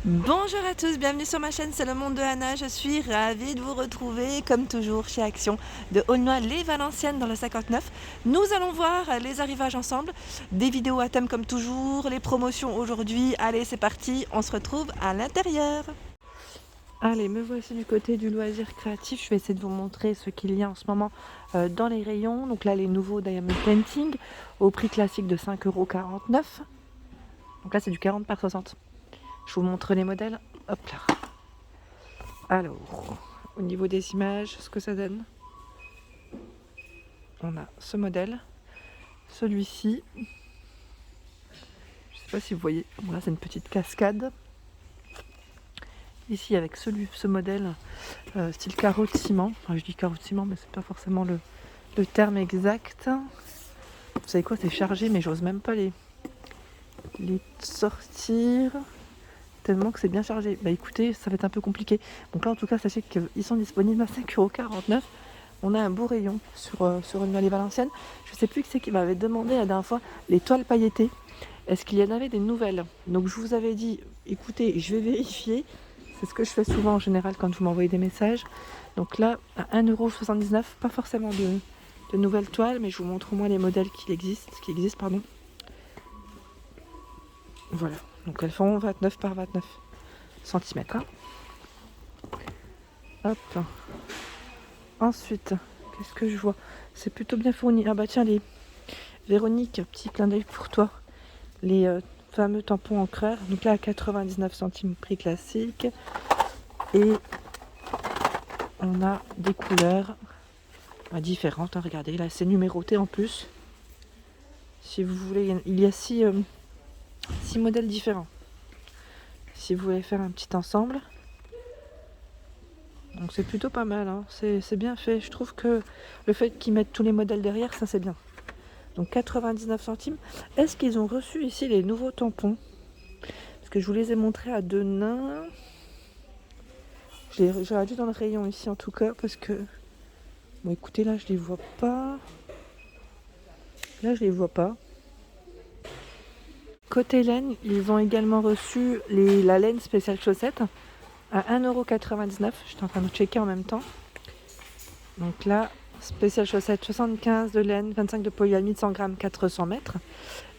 Bonjour à tous, bienvenue sur ma chaîne, c'est le monde de Anna. Je suis ravie de vous retrouver, comme toujours, chez Action de Aulnoy-les-Valenciennes dans le 59. Nous allons voir les arrivages ensemble, des vidéos à thème comme toujours, les promotions aujourd'hui. Allez, c'est parti, on se retrouve à l'intérieur. Allez, me voici du côté du loisir créatif. Je vais essayer de vous montrer ce qu'il y a en ce moment dans les rayons. Donc là, les nouveaux Diamond Painting au prix classique de 5,49 €. Donc là, c'est du 40 par 60. Je vous montre les modèles. Hop là. Alors, au niveau des images, ce que ça donne. On a ce modèle, celui-ci. Je ne sais pas si vous voyez. Bon, là, c'est une petite cascade. Ici, avec ce modèle, style carreau de ciment. Enfin, je dis carreau de ciment, mais c'est pas forcément le terme exact. Vous savez quoi, c'est chargé, mais j'ose même pas les sortir. Tellement que c'est bien chargé. Bah écoutez, ça va être un peu compliqué. Donc là, en tout cas, sachez qu'ils sont disponibles à 5,49 €. On a un beau rayon sur Aulnoy-les-Valenciennes. Je ne sais plus qui c'est qui m'avait demandé la dernière fois les toiles pailletées. Est-ce qu'il y en avait des nouvelles? Donc je vous avais dit, écoutez, je vais vérifier. C'est ce que je fais souvent en général quand vous m'envoyez des messages. Donc là, à 1,79 €, pas forcément de nouvelles toiles, mais je vous montre au moins les modèles qui existent. Voilà. Donc elles font 29 par 29 cm. Hop. Ensuite, qu'est-ce que je vois? C'est plutôt bien fourni. Ah bah tiens, les Véronique, petit clin d'œil pour toi. Les fameux tampons encreurs. Donc là à 99 centimes prix classique. Et on a des couleurs différentes. Regardez, là c'est numéroté en plus. Si vous voulez, il y a 6 modèles différents. Si vous voulez faire un petit ensemble. Donc c'est plutôt pas mal, hein. C'est bien fait. Je trouve que le fait qu'ils mettent tous les modèles derrière, ça c'est bien. Donc 99 centimes. Est-ce qu'ils ont reçu ici les nouveaux tampons? Parce que je vous les ai montrés à Denain. J'aurais dû dans le rayon ici en tout cas parce que... Bon écoutez, là je les vois pas. Là je les vois pas. Côté laine, ils ont également reçu la laine spéciale chaussette à 1,99 €. J'étais en train de checker en même temps. Donc là, spéciale chaussette 75 de laine, 25 de polyamide, 100 grammes, 400 mètres.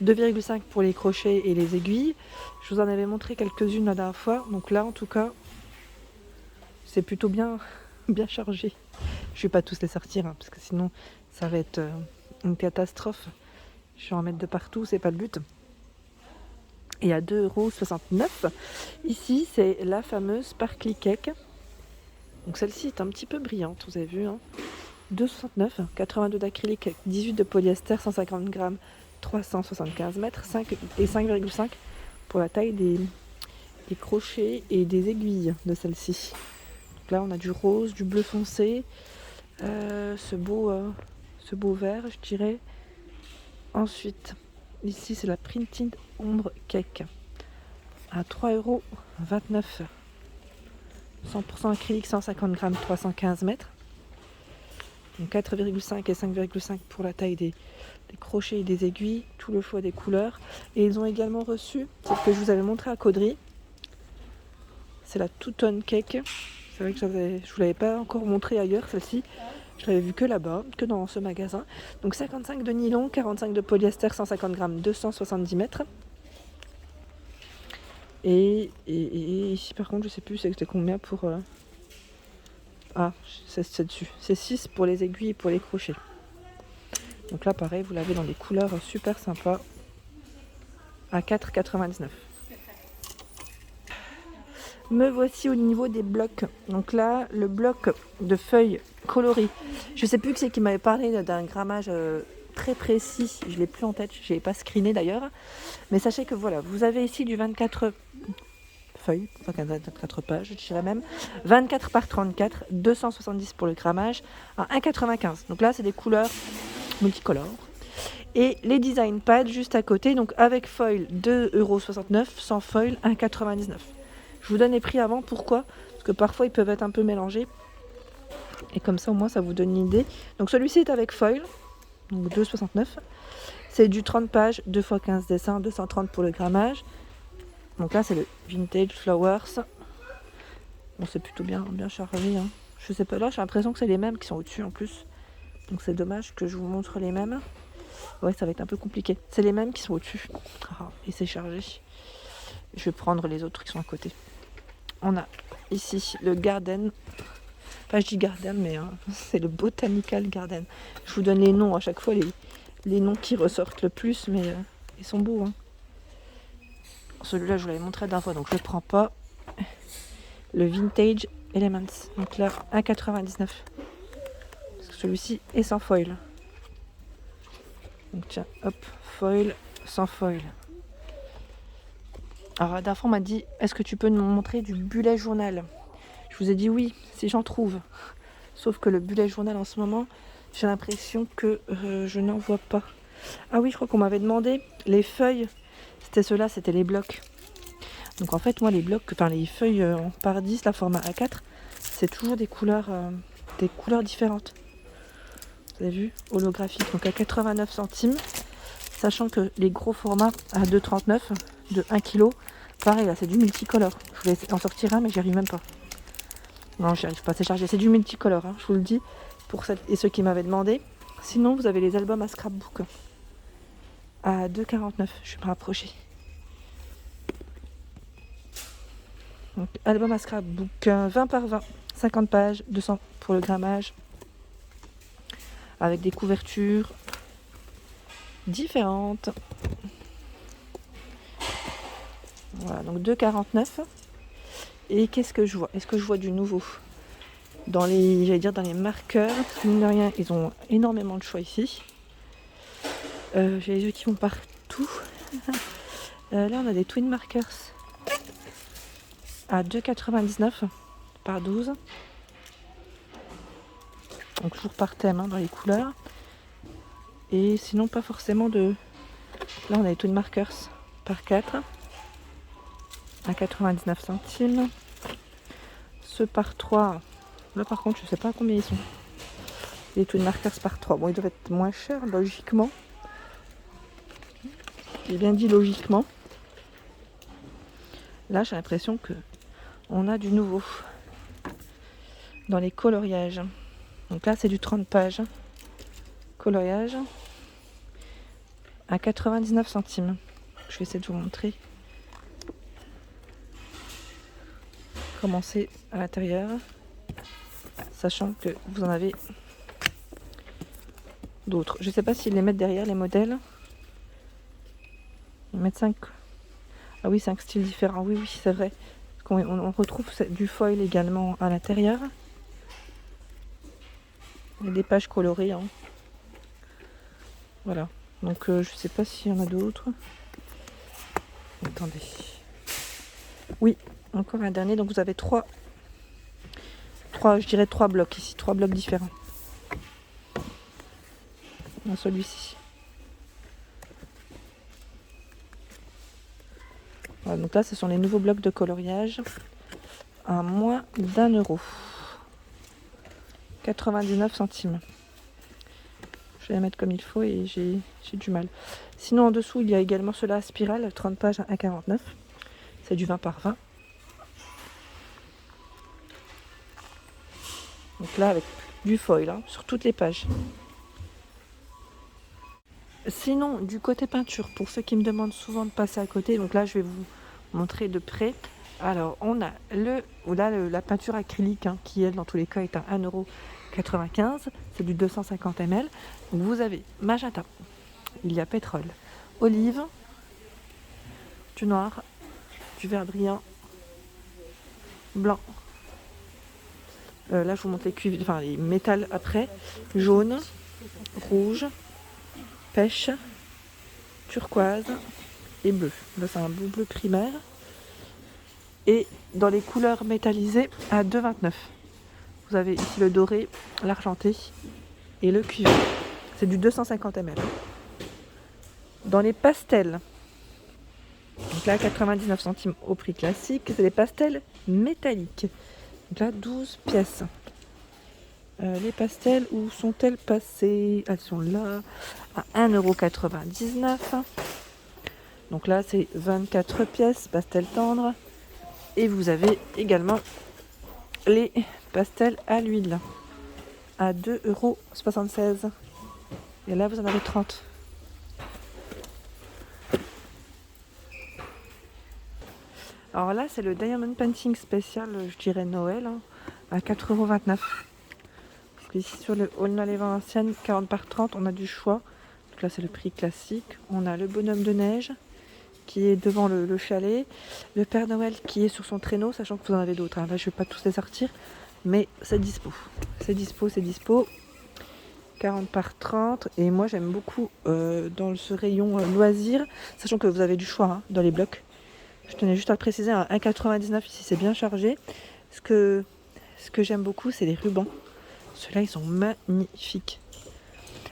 2,5 pour les crochets et les aiguilles. Je vous en avais montré quelques-unes la dernière fois. Donc là, en tout cas, c'est plutôt bien chargé. Je ne vais pas tous les sortir, hein, parce que sinon, ça va être une catastrophe. Je vais en mettre de partout, c'est pas le but. Et à 2,69 €. Ici, c'est la fameuse Sparkly Cake. Donc celle-ci est un petit peu brillante, vous avez vu, hein. 2,69 €, 82 d'acrylique, 18 de polyester, 150 grammes, 375 mètres, 5,5 pour la taille des crochets et des aiguilles de celle-ci. Donc là, on a du rose, du bleu foncé, ce beau vert, je dirais. Ensuite, ici, c'est la Printed Ombre Cake à 3,29 €. 100% acrylique, 150 grammes, 315 mètres. Donc 4,5 et 5,5 pour la taille des crochets et des aiguilles, tout le choix des couleurs. Et ils ont également reçu celle que je vous avais montré à Caudry. C'est la Two-Tone Cake. C'est vrai que je ne vous l'avais pas encore montré ailleurs, celle-ci. Je l'avais vue que là-bas, que dans ce magasin. Donc 55 de nylon, 45 de polyester, 150 grammes, 270 mètres. Et ici par contre, je sais plus c'était combien pour... Ah, c'est dessus. C'est 6 pour les aiguilles et pour les crochets. Donc là, pareil, vous l'avez dans des couleurs super sympas à 4,99 €. Me voici au niveau des blocs. Donc là, le bloc de feuilles colorées. Je sais plus qui c'est qui m'avait parlé d'un grammage très précis. Je l'ai plus en tête. Je l'ai pas screené d'ailleurs. Mais sachez que voilà, vous avez ici du 24 feuilles, enfin 24 pages, je dirais même. 24 par 34, 270 pour le grammage, à 1,95 €. Donc là, c'est des couleurs multicolores. Et les design pads juste à côté, donc avec foil 2,69 €, sans foil 1,99 €. Je vous donne les prix avant, pourquoi? Parce que parfois ils peuvent être un peu mélangés. Et comme ça au moins ça vous donne une idée. Donc celui-ci est avec foil, donc 2,69 €. C'est du 30 pages, 2 x 15 dessins, 230 pour le grammage. Donc là c'est le Vintage Flowers. Bon, c'est plutôt bien chargé. Hein. Je sais pas, là j'ai l'impression que c'est les mêmes qui sont au-dessus en plus. Donc c'est dommage que je vous montre les mêmes. Ouais, ça va être un peu compliqué. C'est les mêmes qui sont au-dessus. Ah, et c'est chargé. Je vais prendre les autres qui sont à côté. On a ici le Garden. Enfin, je dis Garden, mais c'est le Botanical Garden. Je vous donne les noms à chaque fois, les noms qui ressortent le plus, mais ils sont beaux. Hein. Celui-là, je vous l'avais montré la dernière fois, donc je ne le prends pas. Le Vintage Elements. Donc là, 1,99. Parce que celui-ci est sans foil. Donc tiens, hop, foil, sans foil. Alors la dernière fois, on m'a dit, est-ce que tu peux nous montrer du bullet journal? Je vous ai dit oui, si j'en trouve. Sauf que le bullet journal en ce moment, j'ai l'impression que je n'en vois pas. Ah oui, je crois qu'on m'avait demandé les feuilles. C'était ceux-là, c'était les blocs. Donc en fait, moi, les blocs, enfin les feuilles par 10, la format A4, c'est toujours des couleurs différentes. Vous avez vu? Holographique, donc à 89 centimes. Sachant que les gros formats à 2,39 de 1 kg, pareil là, c'est du multicolore. Je voulais en sortir un, mais j'y arrive même pas. Non, j'y arrive pas, c'est chargé. C'est du multicolore, hein, je vous le dis, pour celles et ceux qui m'avaient demandé. Sinon, vous avez les albums à scrapbook à 2,49. Je vais me rapprocher. Donc, album à scrapbook 20 par 20, 50 pages, 200 pour le grammage, avec des couvertures différentes. Voilà, donc 2,49. Et qu'est-ce que je vois? Est-ce que je vois du nouveau? Dans les marqueurs, mine de rien, ils ont énormément de choix ici. J'ai les yeux qui vont partout. Là, on a des twin markers à 2,99 par 12. Donc toujours par thème hein, dans les couleurs. Et sinon, pas forcément de... Là, on a les twin markers par 4 à 99 centimes. Ceux par 3, là par contre, je sais pas à combien ils sont. Les twin markers par 3. Bon, ils doivent être moins chers, logiquement. J'ai bien dit logiquement. Là, j'ai l'impression que on a du nouveau dans les coloriages. Donc là, c'est du 30 pages. Coloriage à 99 centimes. Je vais essayer de vous montrer comment c'est à l'intérieur. Sachant que vous en avez d'autres. Je ne sais pas s'ils les mettent derrière les modèles. Ils mettent 5. Ah oui, 5 styles différents. Oui, oui, c'est vrai. On retrouve du foil également à l'intérieur. Et des pages colorées. Hein. Voilà. Donc je sais pas s'il y en a d'autres. Attendez. Oui, encore un dernier. Donc vous avez trois, je dirais 3 blocs ici. 3 blocs différents. Dans celui-ci. Voilà, donc là, ce sont les nouveaux blocs de coloriage à moins d'1 €. 99 centimes. Je vais la mettre comme il faut et j'ai du mal. Sinon, en dessous, il y a également ceux-là à spirale, 30 pages à 1,49. C'est du 20 par 20. Donc là, avec du foil hein, sur toutes les pages. Sinon, du côté peinture, pour ceux qui me demandent souvent de passer à côté, donc là, je vais vous montrer de près. Alors, on a la peinture acrylique hein, qui, elle, dans tous les cas, est à 1,95 €. C'est du 250 ml. Donc, vous avez magenta, il y a pétrole, olive, du noir, du vert brillant, blanc. Là, je vous montre les cuivres, enfin les métals après. Jaune, rouge, pêche, turquoise et bleu. Là, c'est un beau bleu primaire. Et dans les couleurs métallisées à 2,29. Vous avez ici le doré, l'argenté et le cuivre. C'est du 250 ml. Dans les pastels, donc là 99 centimes au prix classique, c'est des pastels métalliques. Donc là 12 pièces. Les pastels, où sont-elles passées? Elles sont là à 1,99 €. Donc là, c'est 24 pièces, pastel tendre. Et vous avez également les pastels à l'huile à 2,76 €. Et là, vous en avez 30. Alors là, c'est le Diamond Painting spécial, je dirais Noël, hein, à 4,29 €. Parce qu'ici, sur le Aulnay les Valenciennes, 40 par 30, on a du choix. Donc là, c'est le prix classique. On a le bonhomme de neige qui est devant le chalet. Le Père Noël qui est sur son traîneau, sachant que vous en avez d'autres. Hein. Là, je ne vais pas tous les sortir, mais c'est dispo. C'est dispo, c'est dispo. 40 par 30. Et moi, j'aime beaucoup dans ce rayon loisirs, sachant que vous avez du choix hein, dans les blocs. Je tenais juste à le préciser, à 1,99 ici, c'est bien chargé. Ce que j'aime beaucoup, c'est les rubans. Ceux-là, ils sont magnifiques.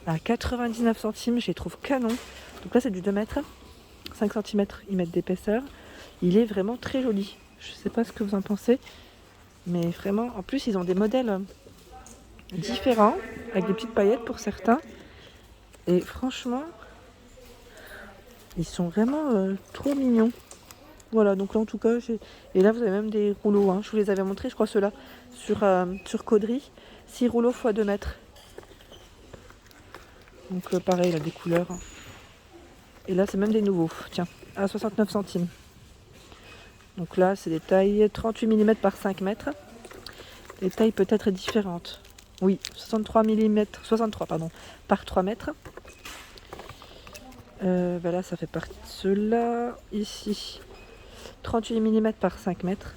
À 99 centimes, je les trouve canon. Donc là, c'est du 2 mètres. 5 cm, ils mettent d'épaisseur. Il est vraiment très joli. Je ne sais pas ce que vous en pensez. Mais vraiment, en plus, ils ont des modèles différents, avec des petites paillettes pour certains. Et franchement, ils sont vraiment trop mignons. Voilà, donc là en tout cas, et là vous avez même des rouleaux, hein. Je vous les avais montrés, je crois ceux-là, sur Caudry, 6 rouleaux x 2 mètres. Donc pareil, là des couleurs. Et là c'est même des nouveaux, tiens, à 69 centimes. Donc là c'est des tailles 38 mm par 5 mètres. Les tailles peut-être différentes. Oui, 63 pardon, par 3 mètres. Là ça fait partie de ceux-là. Ici. 38 mm par 5 mètres.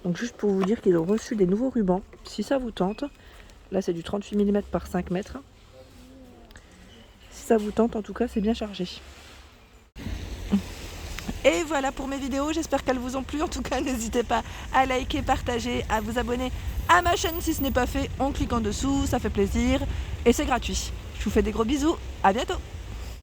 Donc juste pour vous dire qu'ils ont reçu des nouveaux rubans. Si ça vous tente. Là c'est du 38 mm par 5 mètres. Si ça vous tente, en tout cas c'est bien chargé. Et voilà pour mes vidéos, j'espère qu'elles vous ont plu. En tout cas, n'hésitez pas à liker, partager, à vous abonner à ma chaîne si ce n'est pas fait en cliquant dessous, ça fait plaisir et c'est gratuit. Je vous fais des gros bisous, à bientôt.